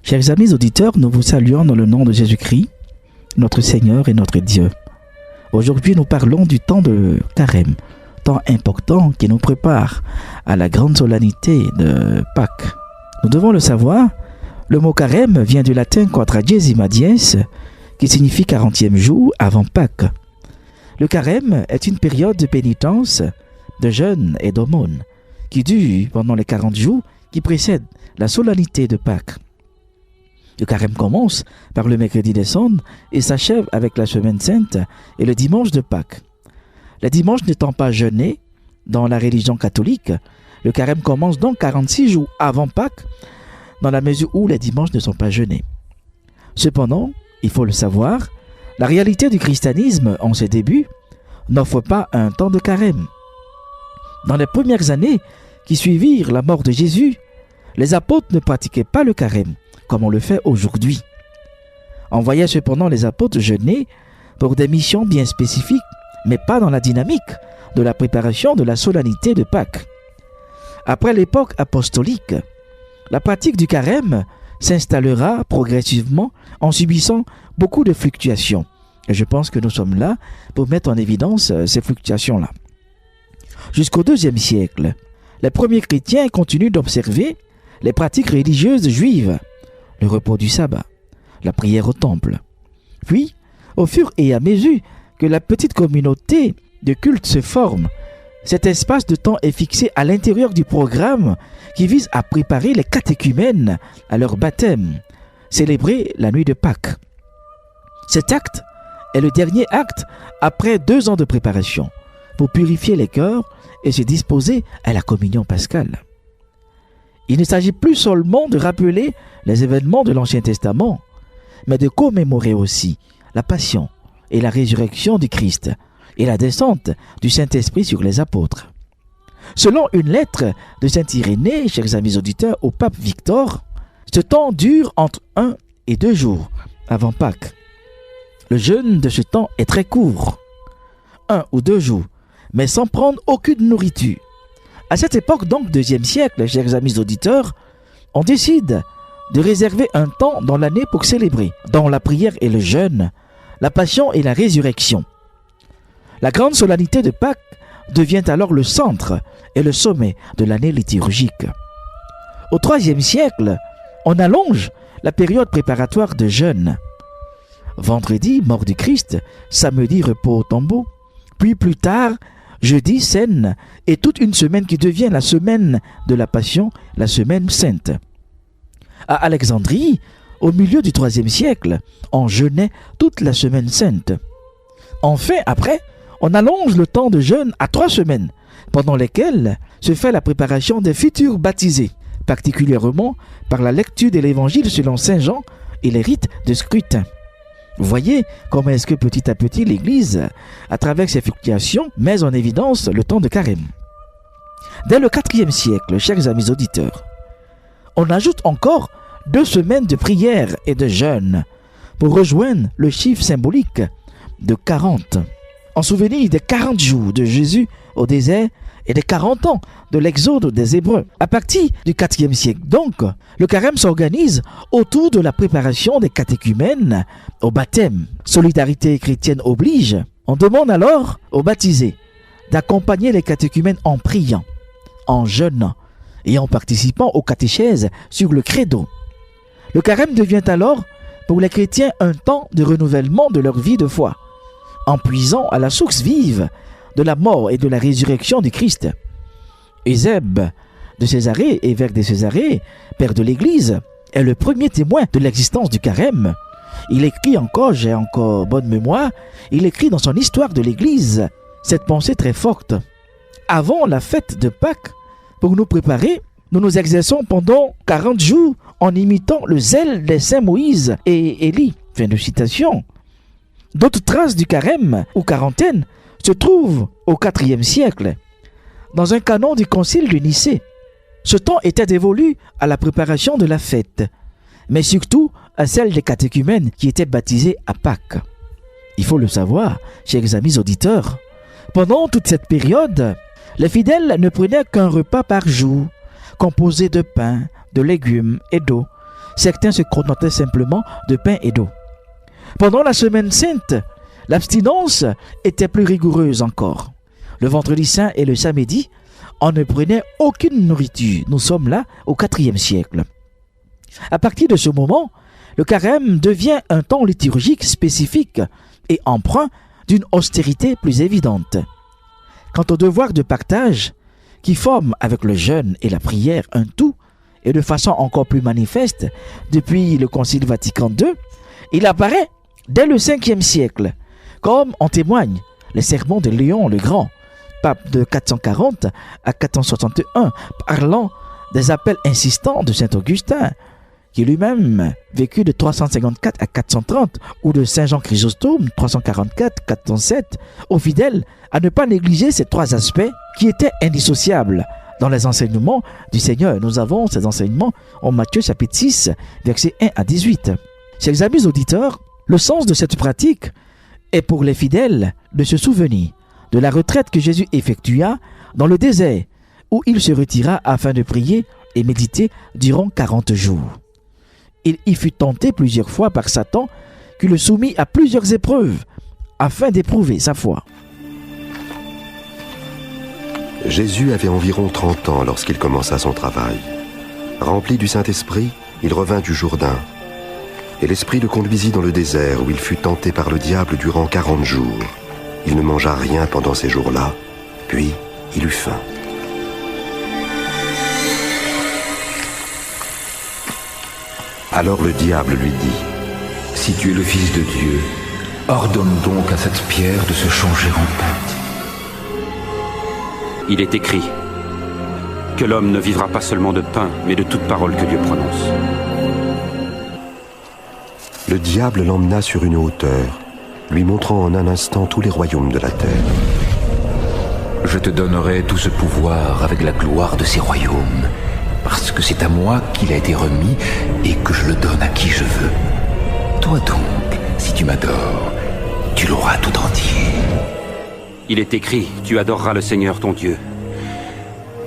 Chers amis auditeurs, nous vous saluons dans le nom de Jésus-Christ, notre Seigneur et notre Dieu. Aujourd'hui, nous parlons du temps de Carême, temps important qui nous prépare à la grande solennité de Pâques. Nous devons le savoir, le mot Carême vient du latin quadragesima dies, qui signifie 40e jour avant Pâques. Le Carême est une période de pénitence, de jeûne et d'aumône, qui dure pendant les 40 jours qui précèdent la solennité de Pâques. Le Carême commence par le mercredi des Cendres et s'achève avec la Semaine Sainte et le dimanche de Pâques. Les dimanches n'étant pas jeûnés dans la religion catholique, le Carême commence donc 46 jours avant Pâques, dans la mesure où les dimanches ne sont pas jeûnés. Cependant, il faut le savoir, la réalité du christianisme en ses débuts n'offre pas un temps de Carême. Dans les premières années qui suivirent la mort de Jésus, les apôtres ne pratiquaient pas le Carême comme on le fait aujourd'hui. On voyait cependant les apôtres jeûner pour des missions bien spécifiques, mais pas dans la dynamique de la préparation de la solennité de Pâques. Après l'époque apostolique, la pratique du Carême s'installera progressivement en subissant beaucoup de fluctuations. Et je pense que nous sommes là pour mettre en évidence ces fluctuations-là. Jusqu'au IIe siècle, les premiers chrétiens continuent d'observer les pratiques religieuses juives, le repos du sabbat, la prière au temple. Puis, au fur et à mesure que la petite communauté de culte se forme, cet espace de temps est fixé à l'intérieur du programme qui vise à préparer les catéchumènes à leur baptême, célébré la nuit de Pâques. Cet acte est le dernier acte après 2 ans de préparation pour purifier les cœurs et se disposer à la communion pascale. Il ne s'agit plus seulement de rappeler les événements de l'Ancien Testament, mais de commémorer aussi la passion et la résurrection du Christ et la descente du Saint-Esprit sur les apôtres. Selon une lettre de saint Irénée, chers amis auditeurs, au pape Victor, ce temps dure entre 1 et 2 jours avant Pâques. Le jeûne de ce temps est très court, 1 ou 2 jours, mais sans prendre aucune nourriture. À cette époque donc, 2e siècle, chers amis auditeurs, on décide de réserver un temps dans l'année pour célébrer, dans la prière et le jeûne, la passion et la résurrection. La grande solennité de Pâques devient alors le centre et le sommet de l'année liturgique. Au IIIe siècle, on allonge la période préparatoire de jeûne. Vendredi, mort du Christ, samedi, repos au tombeau, puis plus tard, jeudi, scène, et toute une semaine qui devient la semaine de la Passion, la semaine sainte. À Alexandrie, au milieu du IIIe siècle, on jeûnait toute la semaine sainte. Enfin, après, on allonge le temps de jeûne à 3 semaines, pendant lesquelles se fait la préparation des futurs baptisés, particulièrement par la lecture de l'Évangile selon Saint Jean et les rites de scrutin. Vous voyez comment est-ce que petit à petit l'Église, à travers ses fluctuations, met en évidence le temps de Carême. Dès le IVe siècle, chers amis auditeurs, on ajoute encore 2 semaines de prière et de jeûne pour rejoindre le chiffre symbolique de 40, en souvenir des 40 jours de Jésus au désert et des 40 ans de l'exode des Hébreux. À partir du IVe siècle, donc, le Carême s'organise autour de la préparation des catéchumènes au baptême. Solidarité chrétienne oblige. On demande alors aux baptisés d'accompagner les catéchumènes en priant, en jeûnant et en participant aux catéchèses sur le credo. Le Carême devient alors pour les chrétiens un temps de renouvellement de leur vie de foi, en puisant à la source vive de la mort et de la résurrection du Christ. Eusèbe de Césarée, évêque de Césarée, père de l'Église, est le premier témoin de l'existence du Carême. Il écrit encore, j'ai encore bonne mémoire, il écrit dans son histoire de l'Église cette pensée très forte. Avant la fête de Pâques, pour nous préparer, nous nous exerçons pendant 40 jours en imitant le zèle des saints Moïse et Élie. Fin de citation. D'autres traces du Carême ou quarantaine se trouvent au IVe siècle, dans un canon du concile de Nicée. Ce temps était dévolu à la préparation de la fête, mais surtout à celle des catéchumènes qui étaient baptisés à Pâques. Il faut le savoir, chers amis auditeurs, pendant toute cette période, les fidèles ne prenaient qu'un repas par jour, composé de pain, de légumes et d'eau, Certains se contentaient simplement de pain et d'eau. Pendant la semaine sainte, l'abstinence était plus rigoureuse encore. Le vendredi saint et le samedi, on ne prenait aucune nourriture. Nous sommes là au IVe siècle. À partir de ce moment, le carême devient un temps liturgique spécifique et empreint d'une austérité plus évidente. Quant au devoir de partage, qui forme avec le jeûne et la prière un tout, et de façon encore plus manifeste depuis le Concile Vatican II, il apparaît dès le Ve siècle, comme en témoignent les sermons de Léon le Grand, pape de 440 à 461, parlant des appels insistants de saint Augustin, qui lui-même vécut de 354 à 430, ou de saint Jean Chrysostome, 344-407, aux fidèles à ne pas négliger ces trois aspects qui étaient indissociables dans les enseignements du Seigneur. Nous avons ces enseignements en Matthieu chapitre 6, versets 1 à 18. Chers amis auditeurs, le sens de cette pratique est pour les fidèles de se souvenir de la retraite que Jésus effectua dans le désert, où il se retira afin de prier et méditer durant 40 jours. Il y fut tenté plusieurs fois par Satan, qui le soumit à plusieurs épreuves, afin d'éprouver sa foi. Jésus avait environ 30 ans lorsqu'il commença son travail. Rempli du Saint-Esprit, il revint du Jourdain. Et l'Esprit le conduisit dans le désert, où il fut tenté par le diable durant 40 jours. Il ne mangea rien pendant ces jours-là, puis il eut faim. Alors le diable lui dit : « Si tu es le Fils de Dieu, ordonne donc à cette pierre de se changer en pain. » Il est écrit que l'homme ne vivra pas seulement de pain, mais de toute parole que Dieu prononce. Le diable l'emmena sur une hauteur, lui montrant en un instant tous les royaumes de la terre. « Je te donnerai tout ce pouvoir avec la gloire de ces royaumes, parce que c'est à moi qu'il a été remis et que je le donne à qui je veux. Toi donc, si tu m'adores, tu l'auras tout entier. » Il est écrit, tu adoreras le Seigneur ton Dieu,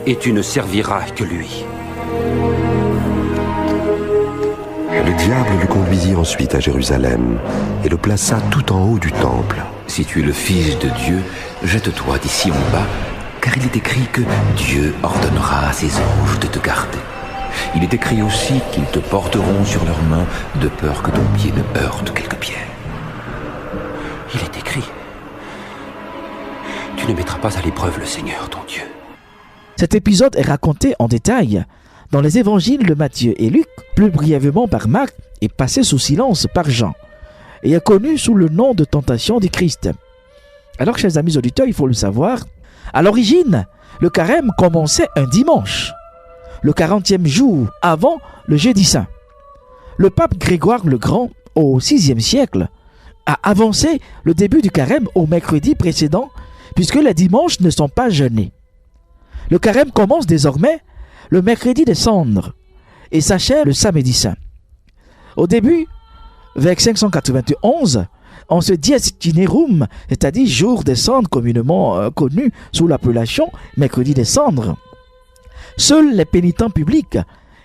et tu ne serviras que lui. Le diable le conduisit ensuite à Jérusalem et le plaça tout en haut du temple. « Si tu es le Fils de Dieu, jette-toi d'ici en bas, car il est écrit que Dieu ordonnera à ses anges de te garder. Il est écrit aussi qu'ils te porteront sur leurs mains, de peur que ton pied ne heurte quelque pierre. » Il est écrit, tu ne mettras pas à l'épreuve le Seigneur ton Dieu. Cet épisode est raconté en détail dans les évangiles de Matthieu et Luc, plus brièvement par Marc et passé sous silence par Jean, et est connu sous le nom de tentation du Christ. Alors, chers amis auditeurs, il faut le savoir, à l'origine, le carême commençait un dimanche, le 40e jour avant le jeudi saint. Le pape Grégoire le Grand, au VIe siècle, a avancé le début du carême au mercredi précédent, puisque les dimanches ne sont pas jeûnés. Le carême commence désormais le mercredi des cendres et s'achève le samedi saint. Au début, vers 591, en ce dies cinerum, c'est-à-dire jour des cendres communément connu sous l'appellation mercredi des cendres, seuls les pénitents publics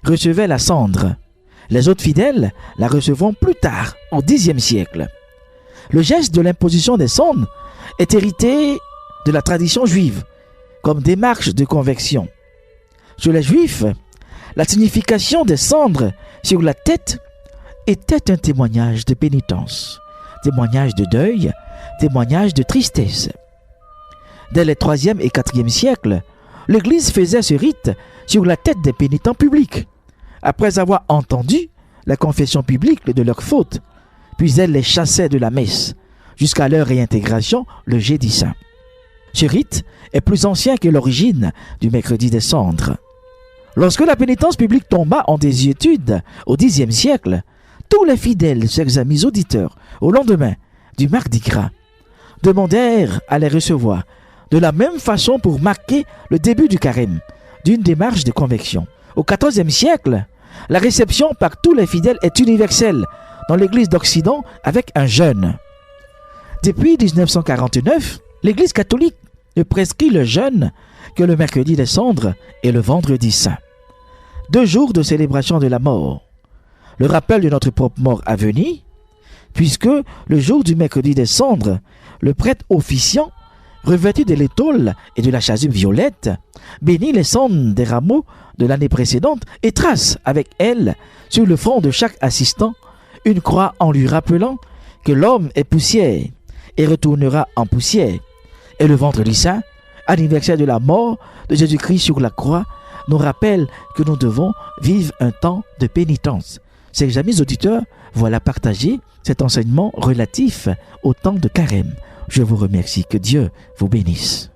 recevaient la cendre. Les autres fidèles la recevront plus tard, au Xe siècle. Le geste de l'imposition des cendres est hérité de la tradition juive, comme démarche de conversion. Chez les Juifs, la signification des cendres sur la tête était un témoignage de pénitence, témoignage de deuil, témoignage de tristesse. Dès les 3e et 4e siècles, l'Église faisait ce rite sur la tête des pénitents publics, après avoir entendu la confession publique de leurs fautes, puis elle les chassait de la messe, jusqu'à leur réintégration le jeudi saint. Ce rite est plus ancien que l'origine du mercredi des cendres. Lorsque la pénitence publique tomba en désuétude au Xe siècle, tous les fidèles, chers amis auditeurs, au lendemain du Mardi Gras, demandèrent à les recevoir, de la même façon pour marquer le début du carême, d'une démarche de conversion. Au XIVe siècle, la réception par tous les fidèles est universelle dans l'Église d'Occident avec un jeûne. Depuis 1949, l'Église catholique ne prescrit le jeûne que le mercredi des cendres et le vendredi saint, 2 jours de célébration de la mort. le rappel de notre propre mort à venir, puisque le jour du mercredi des cendres, le prêtre officiant, revêtu de l'étole et de la chasuble violette, bénit les cendres des rameaux de l'année précédente et trace avec elles, sur le front de chaque assistant, une croix en lui rappelant que l'homme est poussière et retournera en poussière. Et le vendredi saint, anniversaire de la mort de Jésus-Christ sur la croix, nous rappelle que nous devons vivre un temps de pénitence. Chers amis auditeurs, voilà partagé cet enseignement relatif au temps de carême. Je vous remercie. Que Dieu vous bénisse.